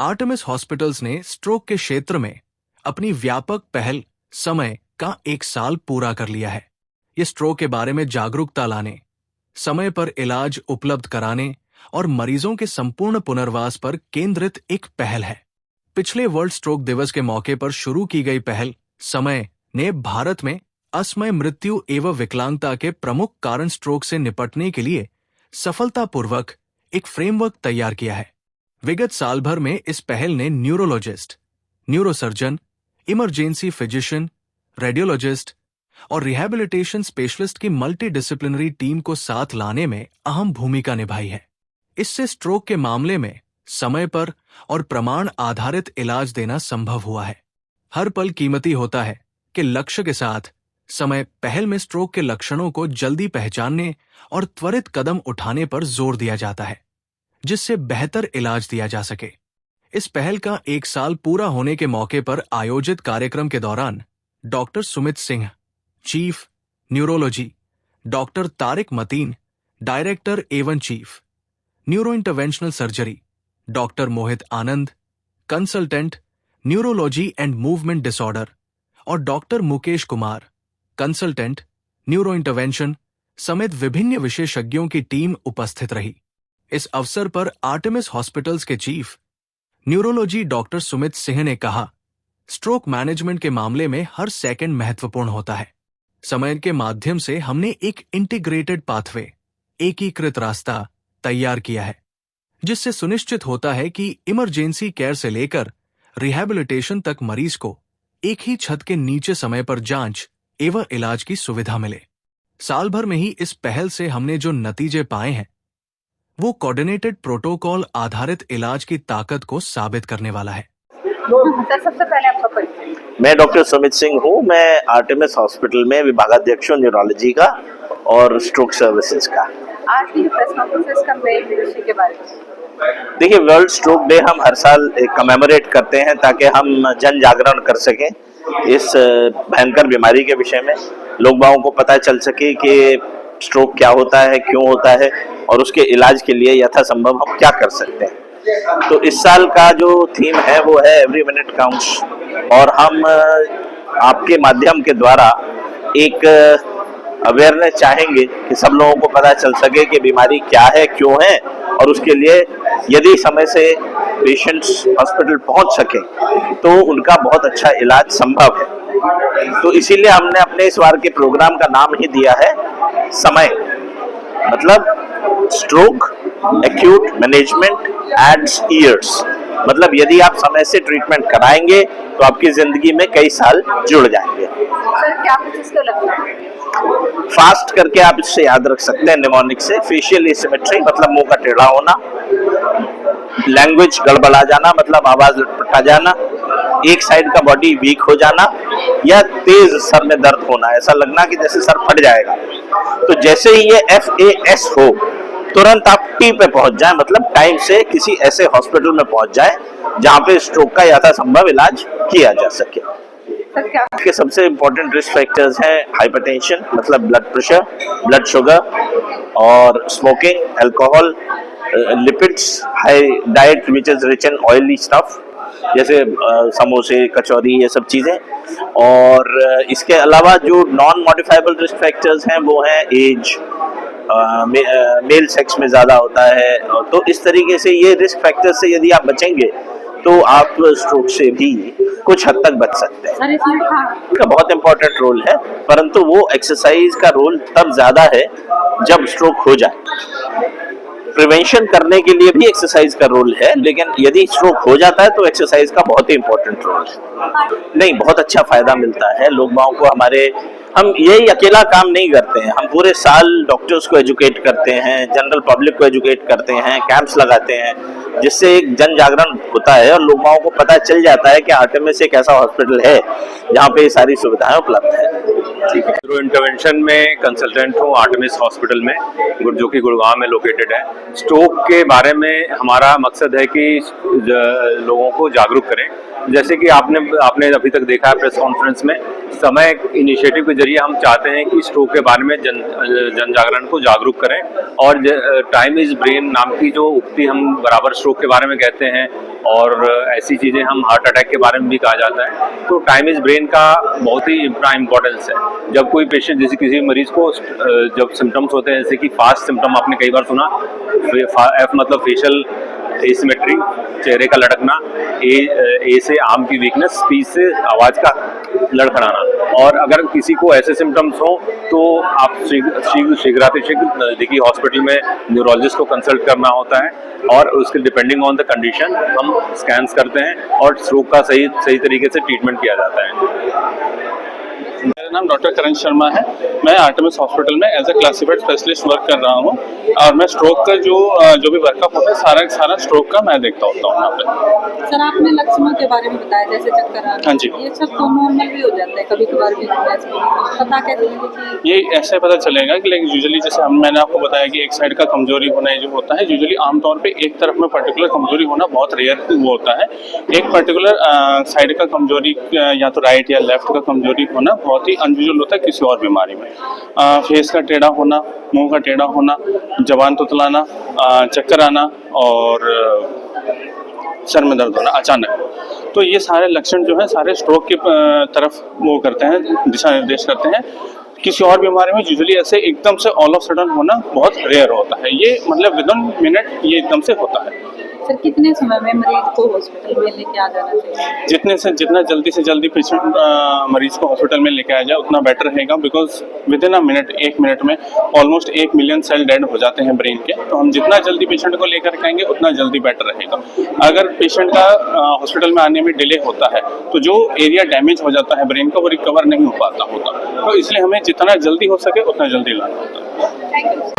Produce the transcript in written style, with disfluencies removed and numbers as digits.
Artemis hospitals ने stroke के क्षेत्र में अपनी व्यापक पहल समय का 1 साल पूरा कर लिया है। ये स्ट्रोक के बारे में जागरूकता लाने, समय पर इलाज उपलब्ध कराने और मरीजों के संपूर्ण पुनर्वास पर केंद्रित एक पहल है। पिछले वर्ल्ड स्ट्रोक दिवस के मौके पर शुरू की गई पहल समय ने भारत में असमय मृत्यु एवं विकलांगता के प्रमुख कारण स्ट्रोक से निपटने के लिए सफलतापूर्वक एक फ्रेमवर्क तैयार किया है। विगत साल भर में इस पहल ने neurologist, neurosurgeon, emergency physician, radiologist और रिहैबिलिटेशन स्पेशलिस्ट की मल्टीडिसिप्लिनरी टीम को साथ लाने में अहम भूमिका निभाई है। इससे स्ट्रोक के मामले में समय पर और प्रमाण आधारित इलाज देना संभव हुआ है। हर पल कीमती होता है कि लक्ष्य के साथ समय पहल में स्ट्रोक के लक्षणों को जल्दी पहचानने और त्वरित कदम उठाने पर जोर दिया जाता है, जिससे बेहतर इलाज दिया जा सके। इस पहल का 1 साल पूरा होने के मौके पर आयोजित कार्यक्रम के दौरान doctor Sumit Singh, chief neurology, doctor Tariq Mateen, director एवं chief neuro interventional surgery, doctor Mohit Anand, consultant neurology and movement disorder और doctor Mukesh Kumar, consultant neuro intervention समेत विभिन्न विशेषज्ञों की टीम उपस्थित रही। इस अवसर पर आर्टेमिस हॉस्पिटल्स के chief neurology doctor Sumit Singh ने कहा, स्ट्रोक मैनेजमेंट के मामले में हर सेकंड महत्वपूर्ण होता है। समय के माध्यम से हमने एक इंटीग्रेटेड पाथवे, एकीकृत रास्ता तैयार किया है, जिससे सुनिश्चित होता है कि इमरजेंसी केयर से लेकर रिहैबिलिटेशन तक मरीज को एक ही छत के नीचे समय पर जांच एवं इलाज की सुविधा मिले। साल भर में ही इस पहल से हमने जो नतीजे पाए हैं, वो कोऑर्डिनेटेड प्रोटोकॉल आधारित इलाज की ताकत को साबित करने वाला है। सर, सबसे पहले आपका परिचय। मैं डॉक्टर सुमित सिंह हूँ। मैं आर्टेमिस हॉस्पिटल में विभागाध्यक्ष हूँ न्यूरोलॉजी का और स्ट्रोक सर्विसेज का। आज की जो प्रेस कॉन्फ्रेंस का मेन विषय के बारे में। देखिए, वर्ल्ड स्ट्रोक डे हम हर साल कमेमोरेट करते हैं ताकि हम जन जागरण कर सकें इस भयंकर बीमारी के विषय में। लोग बागों को पता चल सके कि स्ट्रोक क्या होता है, क्यों होता है और उसके इलाज के लिए यथासंभव हम क्या कर सकते हैं। तो इस साल का जो थीम है वो है एवरी मिनट काउंट्स, और हम आपके माध्यम के द्वारा एक अवेयरनेस चाहेंगे कि सब लोगों को पता चल सके कि बीमारी क्या है, क्यों है, और उसके लिए यदि समय से पेशेंट्स हॉस्पिटल पहुंच सके तो उनका बहुत अच्छा इलाज संभव है। तो इसीलिए हमने अपने इस बार के प्रोग्राम का नाम ही दिया है समय, मतलब stroke acute management aids years. मतलब यदि आप समय से ट्रीटमेंट कराएंगे तो आपकी जिंदगी में कई साल जुड़ जाएंगे। सर, क्या कुछ इसका लगता है? फास्ट करके आप इससे याद रख सकते हैं निमोनिक से। फेशियल एसिमेट्री मतलब मुंह का टेढ़ा होना, लैंग्वेज गड़बड़ा जाना मतलब आवाज लटपटा जाना, एक साइड का बॉडी वीक हो जाना या तेज सर में दर्द होना, ऐसा लगना कि जैसे सर फट जाएगा। तो जैसे ही ये FAS हो तुरंत आप T पे पहुंच जाएं, मतलब टाइम से किसी ऐसे हॉस्पिटल में पहुंच जाएं जहां पे स्ट्रोक का यथासंभव इलाज किया जा सके। के सबसे इम्पोर्टेंट रिस्क फैक्टर्स हैं हाइपरटेंशन मतलब ब्लड प्रेशर, ब्लड शुगर, और smoking, alcohol, lipids, high diet which is rich in oily stuff जैसे समोसे, कचौरी, ये सब चीज़ें। और इसके अलावा जो नॉन मॉडिफाइबल रिस्क फैक्टर्स हैं वो हैं एज, मेल सेक्स में ज़्यादा होता है। तो इस तरीके से ये रिस्क फैक्टर से यदि आप बचेंगे तो आप स्ट्रोक से भी कुछ हद तक बच सकते हैं। इसका बहुत इंपॉर्टेंट रोल है, परंतु वो एक्सरसाइज का रोल तब ज़्यादा है जब स्ट्रोक हो जाए। प्रिवेंशन करने के लिए भी एक्सरसाइज का रोल है, लेकिन यदि स्ट्रोक हो जाता है तो एक्सरसाइज का बहुत ही इंपॉर्टेंट रोल है। नहीं, बहुत अच्छा फायदा मिलता है लोग बागों को। हम यही अकेला काम नहीं करते हैं, हम पूरे साल डॉक्टर्स को एजुकेट करते हैं, जनरल पब्लिक को एजुकेट करते हैं, कैंप्स लगाते हैं, जिससे एक जन जागरण होता है और लोग बागों को पता चल जाता है कि आर्टेमिस एक ऐसा हॉस्पिटल है जहाँ पे ये सारी सुविधाएं उपलब्ध है। न्यूरो इंटरवेंशन में कंसल्टेंट हूँ आर्टेमिस हॉस्पिटल में, जो कि गुड़गांव में लोकेटेड है। स्ट्रोक के बारे में हमारा मकसद है कि लोगों को जागरूक करें। जैसे कि आपने अभी तक देखा है प्रेस कॉन्फ्रेंस में, समय इनिशिएटिव के जरिए हम चाहते हैं कि स्ट्रोक के बारे में जन जागरण को जागरूक करें। और टाइम इज ब्रेन नाम की जो उक्ति हम बराबर स्ट्रोक के बारे में कहते हैं, और ऐसी चीज़ें हम हार्ट अटैक के बारे में भी कहा जाता है। तो टाइम इज ब्रेन का बहुत ही इम्पोर्टेंस है। जब कोई पेशेंट, जैसे किसी मरीज को जब सिम्टम्स होते हैं, जैसे कि फास्ट सिम्टम आपने कई बार सुना, एफ मतलब फेशियल एसिमेट्री, चेहरे का लटकना, ए से आर्म की वीकनेस, पी से आवाज़ का लड़खड़ाना। और अगर किसी को ऐसे सिम्टम्स हो तो आप शीघ्रातिशीघ्र नज़दीकी हॉस्पिटल में न्यूरोलॉजिस्ट को कंसल्ट करना होता है, और उसके डिपेंडिंग ऑन द कंडीशन हम स्कैन्स करते हैं और स्ट्रोक का सही तरीके से ट्रीटमेंट किया जाता है। मेरा नाम डॉक्टर करण शर्मा है। मैं आर्टेमिस हॉस्पिटल में as a classified specialist work कर रहा हूँ, और मैं स्ट्रोक का जो भी वर्कअप होता है सारा स्ट्रोक का मैं देखता होता हूँ यहाँ पे। सर, आपने लक्षणों के बारे में बताया, जैसे चक्कर आना, हाँ जी। ये सब तो नॉर्मल भी हो जाता है, कभी कभार भी पता कैसे चलेगा कि ये ऐसे पता चलेगा कि लाइक यूजुअली जैसे मैंने आपको बताया कि एक साइड का कमजोरी होना जो होता है, यूजुअली आमतौर पे एक तरफ में पर्टिकुलर कमजोरी होना बहुत रेयर वो होता है। एक पर्टिकुलर साइड का कमजोरी या तो राइट या लेफ्ट का कमजोरी होना बहुत ही अनयूजुअल होता है किसी और बीमारी में। फेस का टेढ़ा होना, मुंह का टेढ़ा होना, जबान तुतलाना, चक्कर आना और सर में दर्द होना अचानक, तो ये सारे लक्षण जो है सारे स्ट्रोक की तरफ वो करते हैं, दिशा निर्देश करते हैं। किसी और बीमारी में यूजुअली ऐसे एकदम से ऑल ऑफ सडन होना बहुत रेयर होता है। ये मतलब विदिन मिनट ये एकदम से होता है। सर, कितने समय में मरीज को हॉस्पिटल में लेके आ जाना चाहिए? जितना जल्दी से जल्दी पेशेंट मरीज को हॉस्पिटल में लेके आ जाए उतना बेटर रहेगा, because within a minute, 1 minute में ऑलमोस्ट 1 मिलियन सेल डेड हो जाते हैं ब्रेन के। तो हम जितना जल्दी पेशेंट को लेकर के आएंगे उतना जल्दी बेटर रहेगा। अगर पेशेंट का हॉस्पिटल में आने में डिले होता है तो जो एरिया डैमेज हो जाता है ब्रेन का वो रिकवर नहीं हो पाता होता, तो इसलिए हमें जितना जल्दी हो सके उतना जल्दी लाना होता है। Thank you.